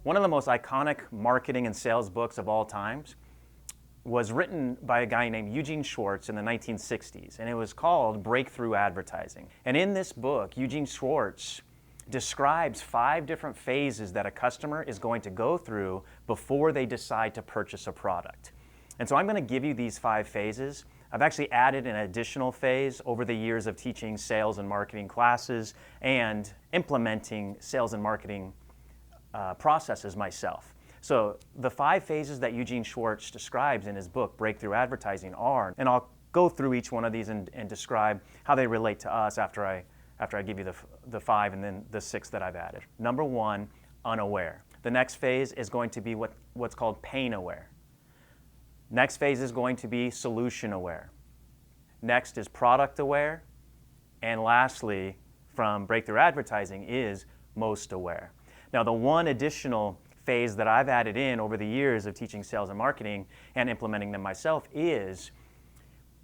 One of the most iconic marketing and sales books of all times was written by a guy named Eugene Schwartz in the 1960s, and it was called Breakthrough Advertising. And in this book, Eugene Schwartz describes 5 different phases that a customer is going to go through before they decide to purchase a product. And so I'm going to give you these 5 phases. I've actually added an additional phase over the years of teaching sales and marketing classes and implementing sales and marketing processes myself. So the 5 phases that Eugene Schwartz describes in his book, Breakthrough Advertising, are, and I'll go through each one of these and describe how they relate to us after I give you the 5 and then the 6 that I've added. Number 1, unaware. The next phase is going to be what's called pain aware. Next phase is going to be solution aware. Next is product aware. And lastly, from Breakthrough Advertising, is most aware. Now, the one additional phase that I've added in over the years of teaching sales and marketing and implementing them myself is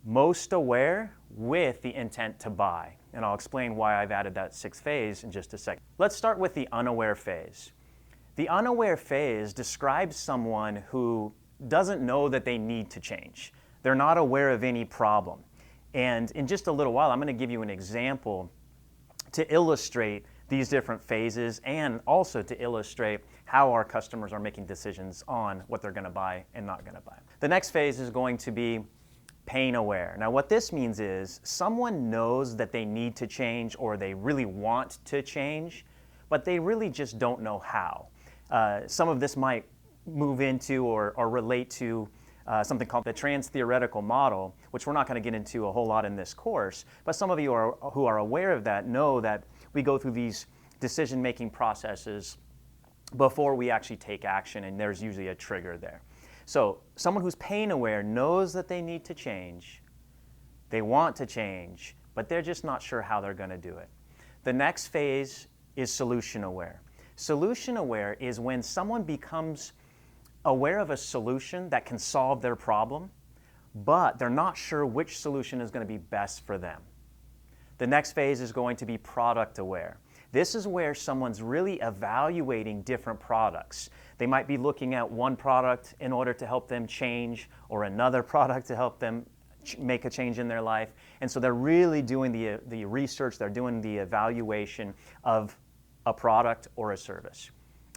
most aware with the intent to buy. And I'll explain why I've added that 6th phase in just a second. Let's start with the unaware phase. The unaware phase describes someone who doesn't know that they need to change. They're not aware of any problem. And in just a little while, I'm going to give you an example to illustrate these different phases and also to illustrate how our customers are making decisions on what they're going to buy and not going to buy. The next phase is going to be pain aware. Now, what this means is someone knows that they need to change or they really want to change, but they really just don't know how. Some of this might move into or relate to something called the trans-theoretical model, which we're not going to get into a whole lot in this course, but some of you who are aware of that know that we go through these decision-making processes before we actually take action, and there's usually a trigger there. So someone who's pain aware knows that they need to change, they want to change, but they're just not sure how they're going to do it. The next phase is solution aware. Solution aware is when someone becomes aware of a solution that can solve their problem, but they're not sure which solution is going to be best for them. The next phase is going to be product aware. This is where someone's really evaluating different products. They might be looking at one product in order to help them change, or another product to help them make a change in their life. And so they're really doing the research, they're doing the evaluation of a product or a service.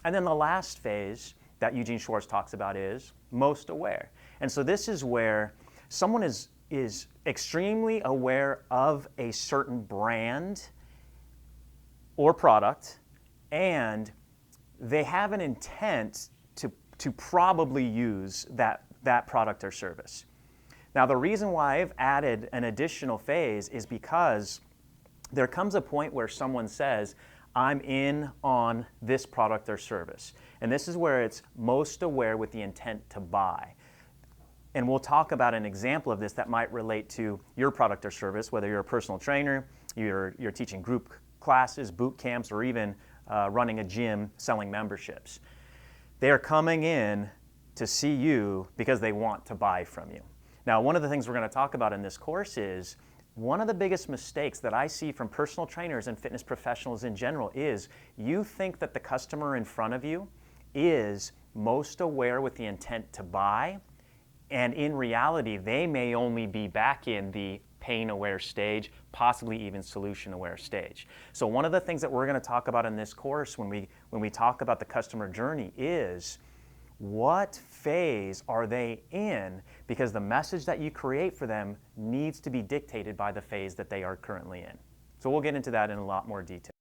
And then the last phase that Eugene Schwartz talks about is most aware. And so this is where someone is extremely aware of a certain brand or product, and they have an intent to probably use that product or service. Now, the reason why I've added an additional phase is because there comes a point where someone says, I'm in on this product or service. And this is where it's most aware with the intent to buy. And we'll talk about an example of this that might relate to your product or service, whether you're a personal trainer, you're teaching group classes, boot camps, or even running a gym selling memberships. They are coming in to see you because they want to buy from you. Now, one of the things we're going to talk about in this course is one of the biggest mistakes that I see from personal trainers and fitness professionals in general is you think that the customer in front of you is most aware with the intent to buy, and in reality, they may only be back in the pain-aware stage, possibly even solution-aware stage. So one of the things that we're going to talk about in this course when we talk about the customer journey is what phase are they in, because the message that you create for them needs to be dictated by the phase that they are currently in. So we'll get into that in a lot more detail.